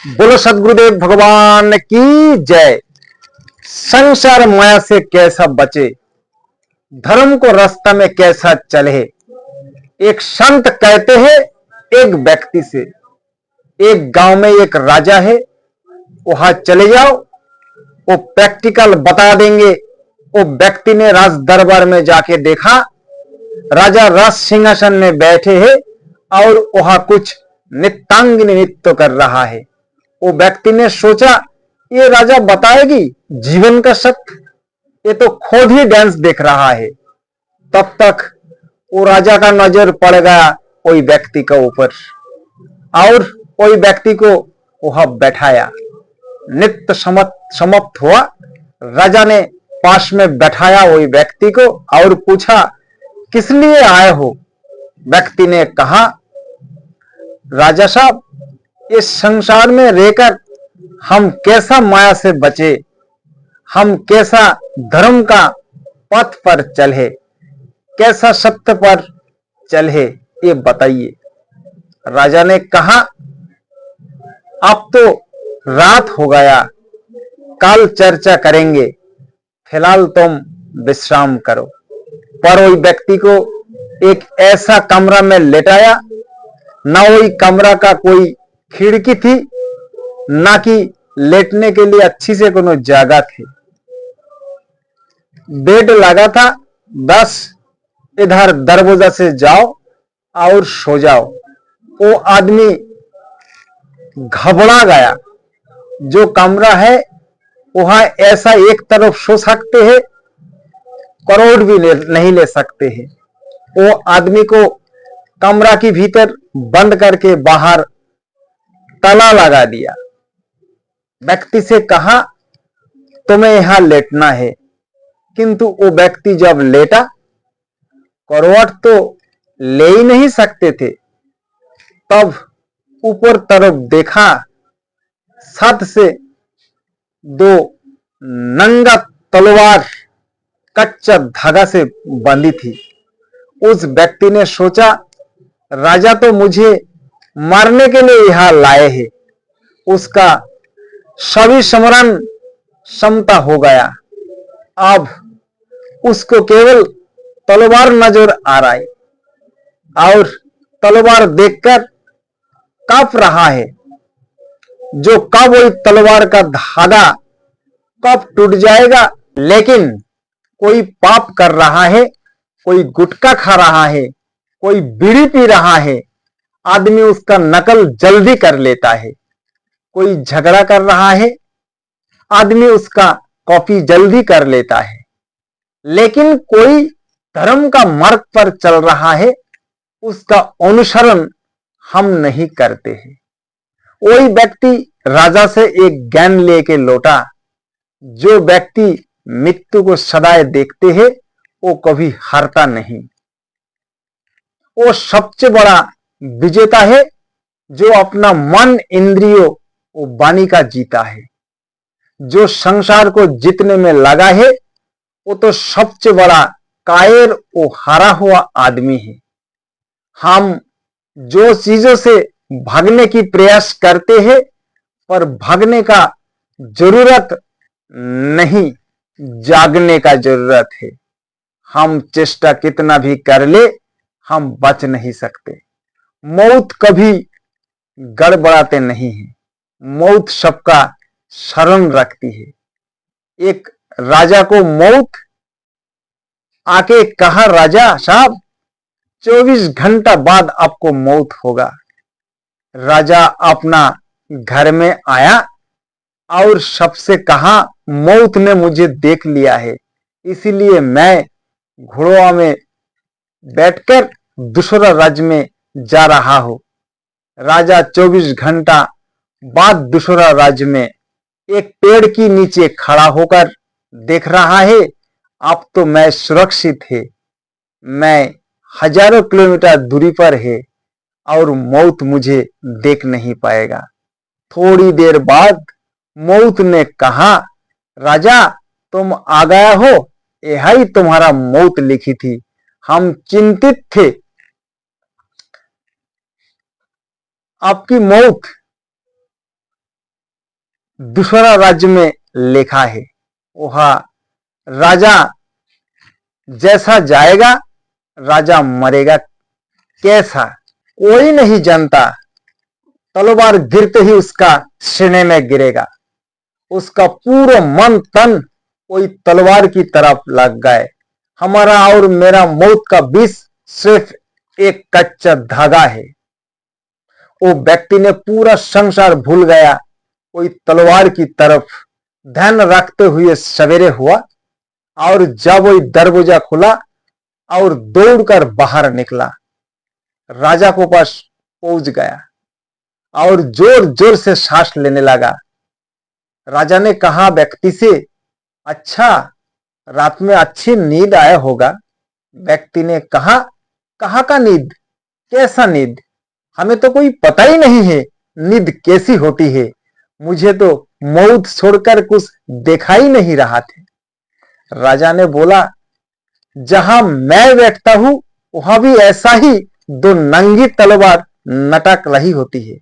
बोलो सदगुरुदेव भगवान की जय। संसार माया से कैसा बचे, धर्म को रास्ता में कैसा चले। एक संत कहते हैं एक व्यक्ति से, एक गांव में एक राजा है, वहां चले जाओ, वो प्रैक्टिकल बता देंगे। वो व्यक्ति ने राज दरबार में जाके देखा, राजा राज सिंहासन में बैठे हैं और वहां कुछ नृत्यांगिनी नृत्य कर रहा है। वो व्यक्ति ने सोचा ये राजा बताएगी जीवन का सत्य, ये तो खुद ही डांस देख रहा है। तब तक वो राजा का नजर पड़ गया कोई व्यक्ति के ऊपर और कोई व्यक्ति को वहां बैठाया। नृत्य समाप्त हुआ, राजा ने पास में बैठाया वही व्यक्ति को और पूछा किस लिए आए हो। व्यक्ति ने कहा राजा साहब, इस संसार में रहकर हम कैसा माया से बचे, हम कैसा धर्म का पथ पर चले, कैसा सत्य पर चले, ये बताइए। राजा ने कहा अब तो रात हो गया, कल चर्चा करेंगे, फिलहाल तुम विश्राम करो। पर वही व्यक्ति को एक ऐसा कमरा में लेटाया, ना वही कमरा का कोई खिड़की थी, ना कि लेटने के लिए अच्छी से कोनो जगह थी। बेड लगा था, बस इधर दरवाजा से जाओ और सो जाओ। वो आदमी घबरा गया। जो कमरा है वहां ऐसा एक तरफ सो सकते हैं, करोड़ भी नहीं ले सकते हैं। वो आदमी को कमरा के भीतर बंद करके बाहर ताला लगा दिया। व्यक्ति से कहा तुम्हें यहां लेटना है, किंतु वो व्यक्ति जब लेटा, करवट तो ले ही नहीं सकते थे। तब ऊपर तरफ देखा, छत से दो नंगा तलवार कच्चा धागा से बंधी थी। उस व्यक्ति ने सोचा राजा तो मुझे मारने के लिए यहां लाए हैं। उसका सभी स्मरण क्षमता हो गया। अब उसको केवल तलवार नजर आ रहा है और तलवार देखकर कांप रहा है। जो कब वही तलवार का धागा कब टूट जाएगा। लेकिन कोई पाप कर रहा है, कोई गुटखा खा रहा है, कोई बीड़ी पी रहा है, आदमी उसका नकल जल्दी कर लेता है। कोई झगड़ा कर रहा है, आदमी उसका कॉपी जल्दी कर लेता है। लेकिन कोई धर्म का मार्ग पर चल रहा है, उसका अनुसरण हम नहीं करते हैं। वही व्यक्ति राजा से एक ज्ञान लेके लौटा। जो व्यक्ति मृत्यु को सदाए देखते हैं वो कभी हारता नहीं। वो सबसे बड़ा विजेता है जो अपना मन, इंद्रियों और वाणी का जीता है। जो संसार को जीतने में लगा है वो तो सबसे बड़ा कायर और हारा हुआ आदमी है। हम जो चीजों से भागने की प्रयास करते हैं, पर भागने का जरूरत नहीं, जागने का जरूरत है। हम चेष्टा कितना भी कर ले, हम बच नहीं सकते। मौत कभी गड़बड़ाते नहीं है, मौत सबका शरण रखती है। एक राजा को मौत आके कहा राजा साहब 24 घंटा बाद आपको मौत होगा। राजा अपना घर में आया और सबसे कहा मौत ने मुझे देख लिया है, इसीलिए मैं घोड़वा में बैठकर दूसरा राज्य में जा रहा हूं। राजा 24 घंटा बाद दूसरा राज्य में एक पेड़ के नीचे खड़ा होकर देख रहा है, अब तो मैं सुरक्षित है, मैं हजारों किलोमीटर दूरी पर है और मौत मुझे देख नहीं पाएगा। थोड़ी देर बाद मौत ने कहा राजा तुम आ गया हो, यही तुम्हारा मौत लिखी थी, हम चिंतित थे। आपकी मौत दूसरा राज्य में लिखा है। वह राजा जैसा जाएगा, राजा मरेगा कैसा कोई नहीं जानता। तलवार गिरते ही उसका सीने में गिरेगा। उसका पूरा मन तन कोई तलवार की तरफ लग गए। हमारा और मेरा मौत का बीच सिर्फ एक कच्चा धागा है। वो व्यक्ति ने पूरा संसार भूल गया। कोई तलवार की तरफ ध्यान रखते हुए सवेरे हुआ और जब वही दरवाजा खुला और दौड़कर बाहर निकला, राजा को पास पहुंच गया और जोर जोर से सांस लेने लगा। राजा ने कहा व्यक्ति से, अच्छा रात में अच्छी नींद आया होगा। व्यक्ति ने कहा, कहाँ का नींद, कैसा नींद, हमें तो कोई पता ही नहीं है नींद कैसी होती है। मुझे तो मौत छोड़कर कुछ देखा ही नहीं रहा था। राजा ने बोला, जहां मैं बैठता हूं वहां भी ऐसा ही दो नंगी तलवार लटक रही होती है।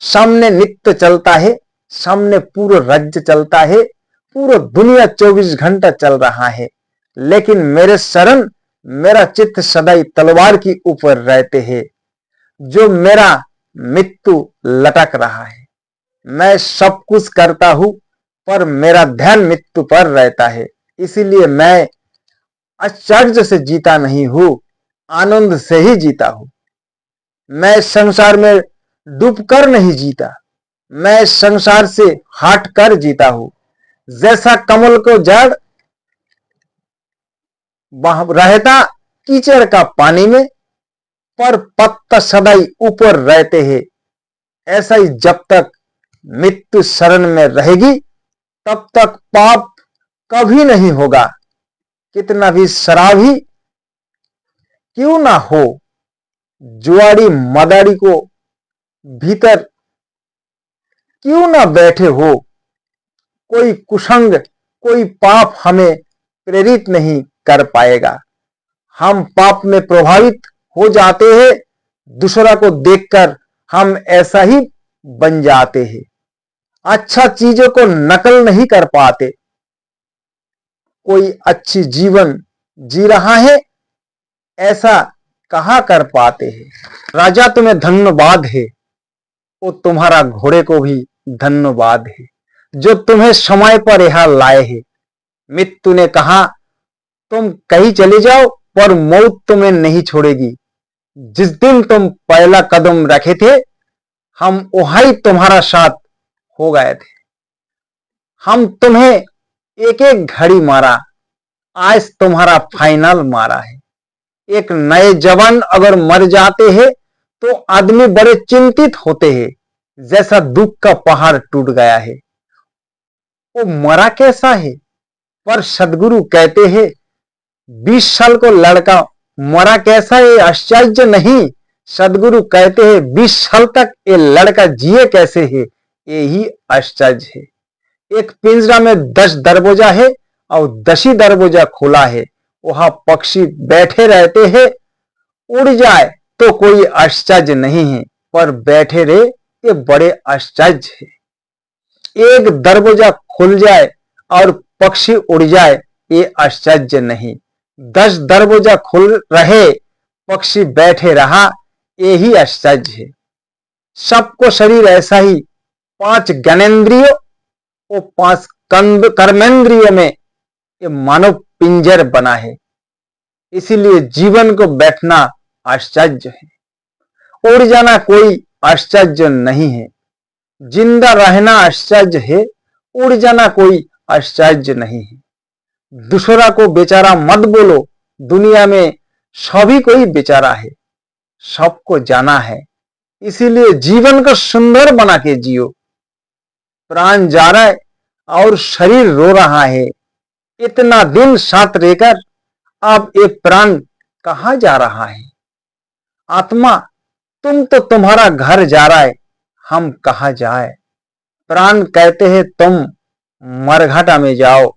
सामने नित्य चलता है, सामने पूरा राज्य चलता है, पूरा दुनिया 24 घंटा चल रहा है, लेकिन मेरे शरण मेरा चित्त सदैव तलवार की ऊपर रहते हैं, जो मेरा मृत्यु लटक रहा है। मैं सब कुछ करता हूं पर मेरा ध्यान मृत्यु पर रहता है। इसीलिए मैं आश्चर्य से जीता नहीं हूं, आनंद से ही जीता हूं। मैं संसार में डूबकर नहीं जीता, मैं संसार से हटकर जीता हूं। जैसा कमल को जड़ रहता कीचड़ का पानी में, पर पत्ता सदैव ऊपर रहते हैं, ऐसा ही जब तक मृत्यु शरण में रहेगी तब तक पाप कभी नहीं होगा। कितना भी शराबी क्यों ना हो, जुआड़ी मदारी को भीतर क्यों ना बैठे हो, कोई कुसंग कोई पाप हमें प्रेरित नहीं कर पाएगा। हम पाप में प्रभावित हो जाते हैं, दूसरा को देखकर हम ऐसा ही बन जाते हैं। अच्छा चीजों को नकल नहीं कर पाते। कोई अच्छी जीवन जी रहा है ऐसा कहा कर पाते हैं। राजा तुम्हें धन्यवाद है, वो तुम्हारा घोड़े को भी धन्यवाद है जो तुम्हें समय पर यहां लाए है। मृत्यु ने कहा, तुम कहीं चले जाओ पर मौत तुम्हें नहीं छोड़ेगी। जिस दिन तुम पहला कदम रखे थे हम वहीं तुम्हारा साथ हो गए थे। हम तुम्हें एक एक घड़ी मारा, आज तुम्हारा फाइनल मारा है। एक नए जवान अगर मर जाते हैं तो आदमी बड़े चिंतित होते हैं, जैसा दुख का पहाड़ टूट गया है। वो मरा कैसा है, पर सदगुरु कहते हैं 20 साल को लड़का मरा कैसा है आश्चर्य नहीं। सदगुरु कहते हैं 20 साल तक ये लड़का जिए कैसे है, यही आश्चर्य है। एक पिंजरा में 10 दरवाजा है और 10 ही दरवाजा खुला है, वहां पक्षी बैठे रहते हैं। उड़ जाए तो कोई आश्चर्य नहीं है, पर बैठे रहे ये बड़े आश्चर्य है। एक दरवाजा खुल जाए और पक्षी उड़ जाए ये आश्चर्य नहीं। 10 दरवाजा खुल रहे पक्षी बैठे रहा, यही आश्चर्य है। सबको शरीर ऐसा ही 5 ज्ञानेंद्रियों और 5 कर्मेंद्रियों में ये मानव पिंजर बना है। इसीलिए जीवन को बैठना आश्चर्य है, उड़ जाना कोई आश्चर्य नहीं है। जिंदा रहना आश्चर्य है, उड़ जाना कोई आश्चर्य नहीं है। दूसरा को बेचारा मत बोलो, दुनिया में सभी कोई बेचारा है, सबको जाना है। इसीलिए जीवन को सुंदर बना के जियो। प्राण जा रहा है और शरीर रो रहा है, इतना दिन साथ रहकर अब एक प्राण कहां जा रहा है। आत्मा तुम तो तुम्हारा घर जा रहा है, हम कहां जाए। प्राण कहते हैं तुम मरघाटा में जाओ,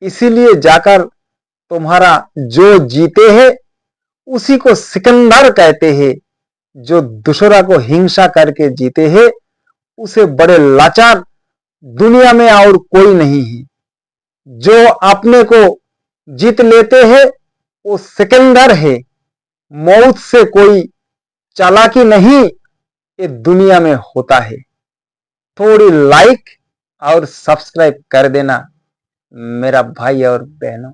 इसीलिए जाकर तुम्हारा जो जीते हैं उसी को सिकंदर कहते हैं। जो दूसरा को हिंसा करके जीते हैं उसे बड़े लाचार दुनिया में और कोई नहीं है। जो अपने को जीत लेते हैं वो सिकंदर है। मौत से कोई चालाकी नहीं ये दुनिया में होता है। थोड़ी लाइक और सब्सक्राइब कर देना मेरा भाई और बहनों।